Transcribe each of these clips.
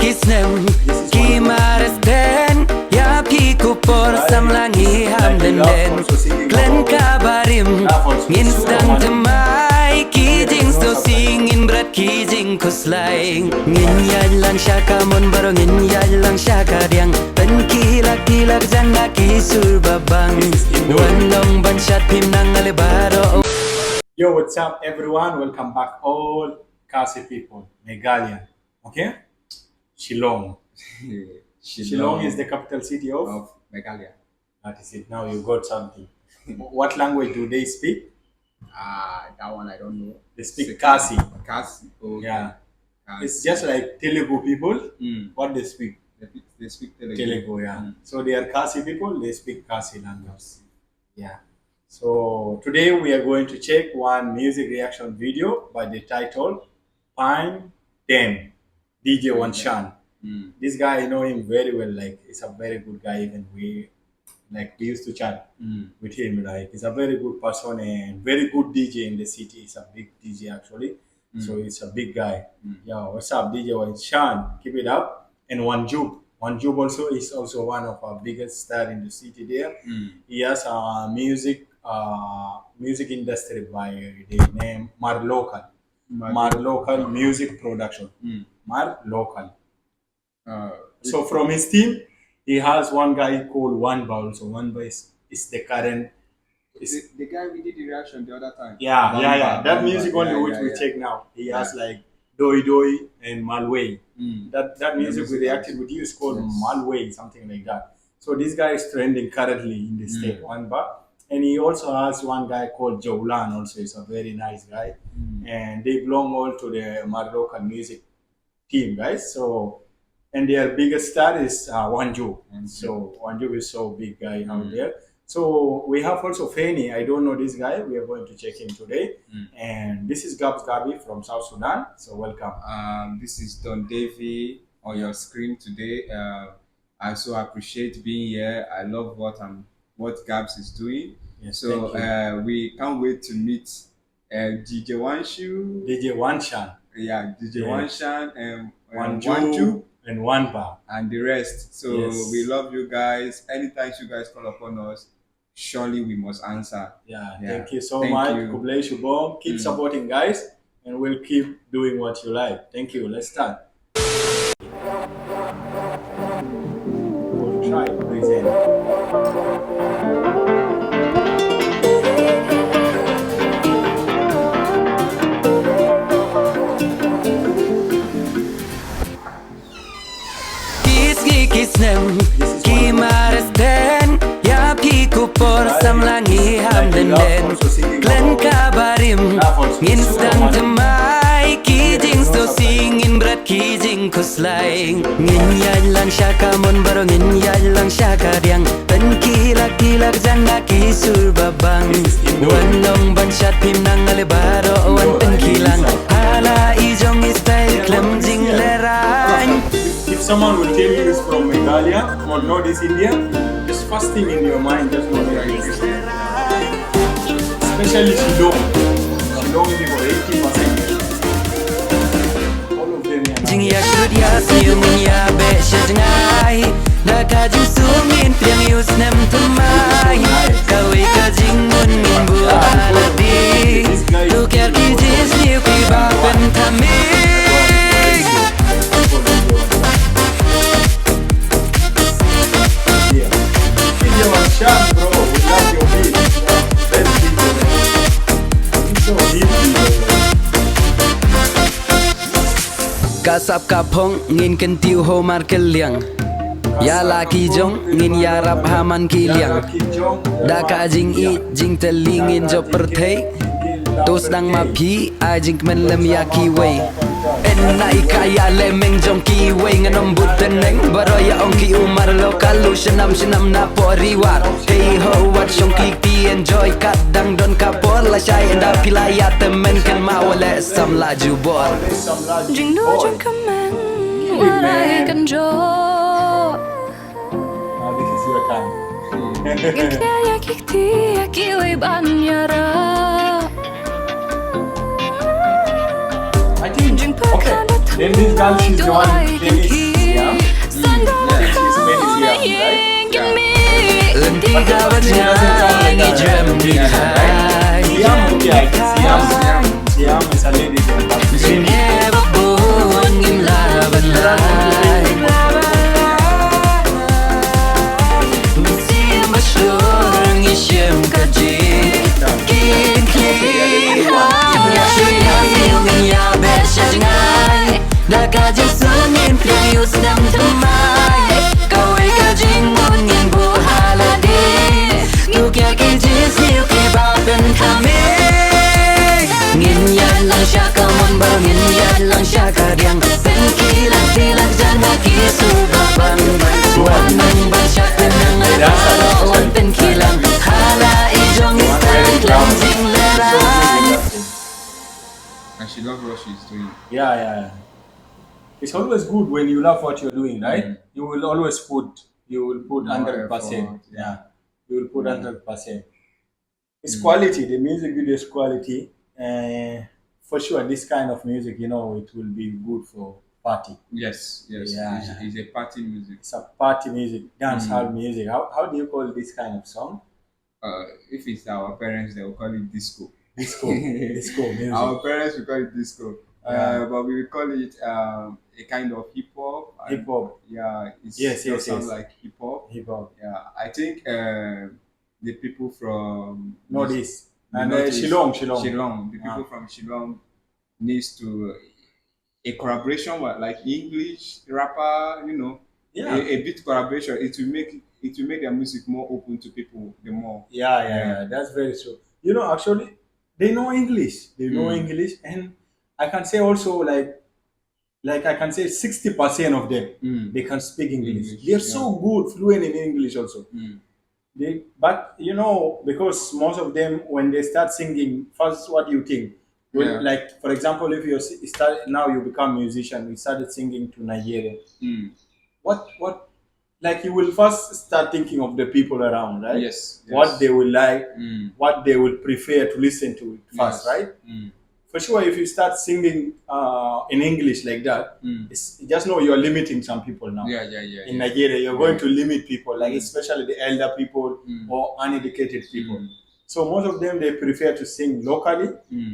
kisnem kimaresten ya piku por samlangi hamdenden klen kabarim instant mai kijing so singin brat kijing kuslaing ngin yalang shaka mon baro ngin yalang shaka diang pen kilak jana kisur babang wanong banshat pimnang alebaro. Yo, what's up, everyone? Welcome back, all Khasi people, Meghalaya. Okay? Shillong. Shillong is the capital city of Meghalaya. That is it. Now you got something. What language do they speak? That one I don't know. They speak Khasi. Khasi. Okay. Yeah. Khasi. It's just like Telugu people. What they speak? They speak Telugu. Telugu, yeah. So they are Khasi people. They speak Khasi language. Yeah. So today we are going to check one music reaction video by the title Pine Dem, DJ Wanshan. This guy, I know him very well. Like, he's a very good guy. Even we used to chat with him. Like, he's a very good person and very good DJ in the city. He's a big DJ actually. So he's a big guy. Yeah, what's up, DJ Wanshan? Keep it up. And Wanjub. Wanjub also is also one of our biggest stars in the city there. He has a music industry by the name Mar Local Music Production. Mar Local. So from his team, he has one guy called Wanba also. Wanba is the current. The guy we did the reaction the other time. Yeah. That music only which we yeah. check now. He has like Doi Doi and Malway. That music we reacted with you is called Malway, something like that. So this guy is trending currently in the state, Wanba. And he also has one guy called Jowlan also. He's a very nice guy. And they belong all to the Moroccan music team, guys. So, and their biggest star is Wanju. So Wanju is so big guy out there. So we have also Feni. I don't know this guy. We are going to check him today. And this is Gabs Gabi from South Sudan. So welcome. This is Don Davy on your screen today. I so appreciate being here. I love what Gabs is doing. Yes, so we can't wait to meet DJ Wanshan. Yeah, DJ Wanshan and Wanju and Wanba and the rest. So we love you guys. Anytime you guys call upon us, surely we must answer. Yeah. Thank you so much. God bless you, Bob. Keep supporting, guys, and we'll keep doing what you like. Thank you. Let's start. We'll try to present. Kisnem kimaresten ya piku por samlangi hamdenden klen kabarim instant mai kijing so singin brat kijing kuslaing ngin yalang shaka mon baro ngin yalang shaka diang pen kilak jana kisur babang wanong banshat pimnang alebaro wan pen kilang hala ijong style klem jing lerang. If someone will tell you it's from Meghalaya or know this India, just first thing in your mind, just know that it's especially Shillong. Shillong is for 80%. All of them Jing ya krudia siumin ya besha jengai Daka jing sumin priang yus nem tumai Kawi ka jing mun min bu aladi Tuker ki jis liu ki bapen tamik Wanshan, bro, we love your beat. Very deep, man. So deep, Kasap kapong ngin ken tiu ho mar keliang Ya laki jong ngin ya rap haman kiliang Daka jing I jing telingin jo pertei Tos dang mapi a jing men lem ya kiwei Enai kaya lemeng jong kiwei nganom buteneng Baroya ong ki umar lokal lu senam na poriwar Hey ho wat shong kiki enjoy kadang don kapor la syai enda pilaya temen kan mawale sam laju bor Jing no jing kamen warai kan jo This is your time. Giknya ya kikti ya kiwi banyara I think, Jing okay. pakana Then this girl, she's the one, Dennis Siam. I think she's Dennis Siam, right? Lần But tiga she doesn't sound like benyanyi jam di hai Siam, okay, I think Siam is a lady from Pakistan. Sini babon ngim laban lai Siam masyur ngishem kaji Kin kli Ya syuya siu ngin ya besya jengai Da kaji sungin krius dam temai Kawai kaji ngun ngin bu haladi Tu kya ki jis liu ki baben kami Ngin yan lang siya kamun bar ngin yan lang siya kadyang Ben kilang kilang jana kisu baban Suat nang ban siya pinang alaon pen kilang Hala ijong istan lang jing leray And she loves what she's doing. Yeah. It's always good when you love what you're doing, right? You will always put 100%. effort, Yeah, you will put 100%. It's quality. The music video is quality. For sure, this kind of music, it will be good for party. Yes. Yeah, It's a party music. It's a party music, dance hall music. How do you call this kind of song? If it's our parents, they will call it disco. Disco music. Our parents will call it disco. But we will call it a kind of hip hop. Hip hop. Yeah, Yes. sounds like hip hop. Hip hop. Yeah, I think the people from Northeast. the And Northeast- Shillong. The people from Shillong needs to a collaboration with like English rapper, Yeah. a bit collaboration. It will make their music more open to people. The more. Yeah. That's very true. Actually, they know English. And I can say also like I can say 60% of them they can speak English. English, They're yeah. so good, fluent in English also. But because most of them when they start singing, first what do you think? Yeah. Like for example, if you start now you become musician, you started singing to Nigeria. What like you will first start thinking of the people around, right? Yes. What they will like, Mm. what they will prefer to listen to first, Yes. right? Mm. For sure, if you start singing in English like that, it's, just know you're limiting some people now. Yeah. In Nigeria, you're going to limit people, like especially the elder people or uneducated people. So most of them they prefer to sing locally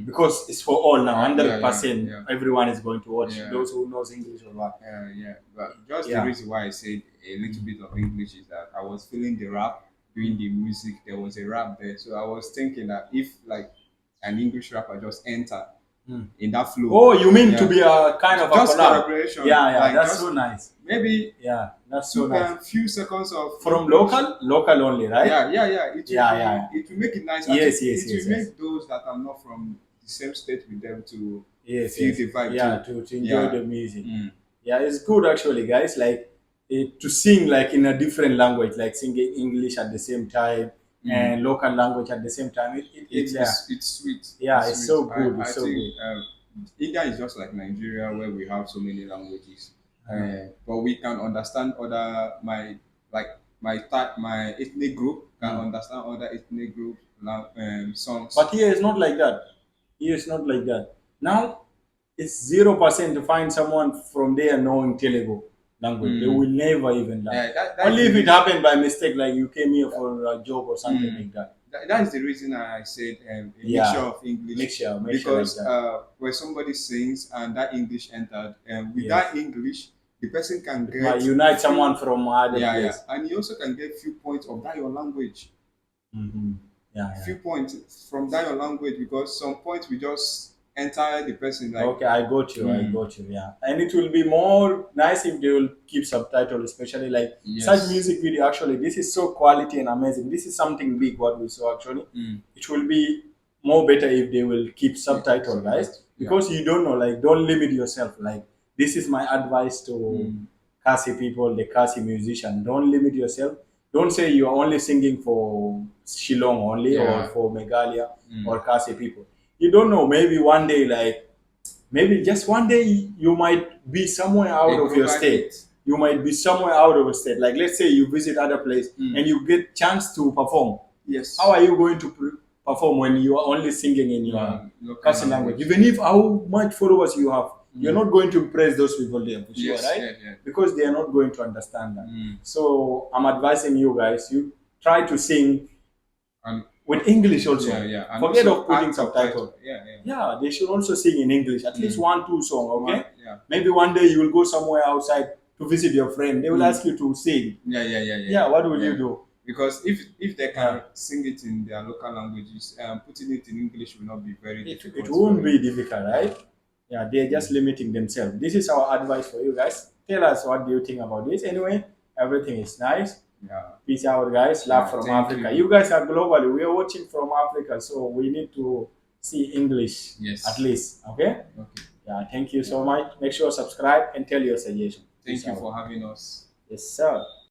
because it's for all now. 100%, yeah. everyone is going to watch. Yeah. Those who knows English or what. Yeah. But just Yeah. the reason why I said a little bit of English is that I was feeling the rap doing the music. There was a rap there, so I was thinking that if like an English rapper just enter in that flow. Oh, you mean to Yeah. be a kind of a Just collab? collaboration. Yeah. Like That's just so nice. maybe Yeah, that's so nice. few seconds of From English. local only, right? Yeah. It will Yeah. It will make it nice. Yes, It yes, will yes, make yes. those that are not from the same state with them to Yes, feel yes. the vibe Yeah, too. to enjoy Yeah. the music. Mm. Yeah, it's good actually, guys. Like to sing like in a different language, like singing English at the same time and local language at the same time. It's sweet. Yeah, it's sweet. so good, it's I so think, good. India is just like Nigeria, where we have so many languages, but we can understand my ethnic group can understand other ethnic group songs. But here it's not like that. Here it's not like that. Now it's 0% to find someone from there knowing Telugu language. They will never even learn. Yeah, that's Only if the it happened by mistake, like you came here for a job or something like that. That is the reason I said a Yeah. mixture of English. Mixture Because like that. when somebody sings and that English entered, and with Yes. that English, the person can get Might unite someone from other yeah, place. and you also can get few points of that your language. Yeah. Few points from that your language because some points we just enter the person like Okay, I got you. Yeah, and it will be more nice if they will keep subtitle, especially like Yes. such music video. Actually, this is so quality and amazing. This is something big what we saw actually. It will be more better if they will keep subtitle, guys, because you don't know. Like, don't limit yourself. Like, this is my advice to Kasi people, the Kasi musician. Don't limit yourself. Don't say you are only singing for Shillong only or for Meghalaya or Kasi people. You don't know. Maybe one day, just one day, you might be somewhere out of your state. You might be somewhere out of a state. Like, let's say you visit other place and you get chance to perform. Yes. How are you going to perform when you are only singing in your local Kasi language? Even if how much followers you have, You're not going to impress those people there for sure, Yes, right? yeah. Because they are not going to understand that. Mm. So I'm advising you guys, you try to sing And with English also. yeah. And Forget also of putting add subtitle. Yeah. Yeah, they should also sing in English, at least 1-2 song, okay? Yeah. Maybe one day you will go somewhere outside to visit your friend. They will ask you to sing. Yeah. Yeah, what will you do? Because if they can sing it in their local languages, putting it in English will not be very difficult. It won't be difficult, right? Yeah, they're just limiting themselves. This is our advice for you guys. Tell us what do you think about this. Anyway, everything is nice. Yeah. Peace out, guys. Love from thank Africa. you. You guys are globally. We are watching from Africa, so we need to see English Yes. at least. Okay? Okay. Yeah, thank you so much. Make sure subscribe and tell your suggestion. Thank Peace you out. for having us. Yes, sir.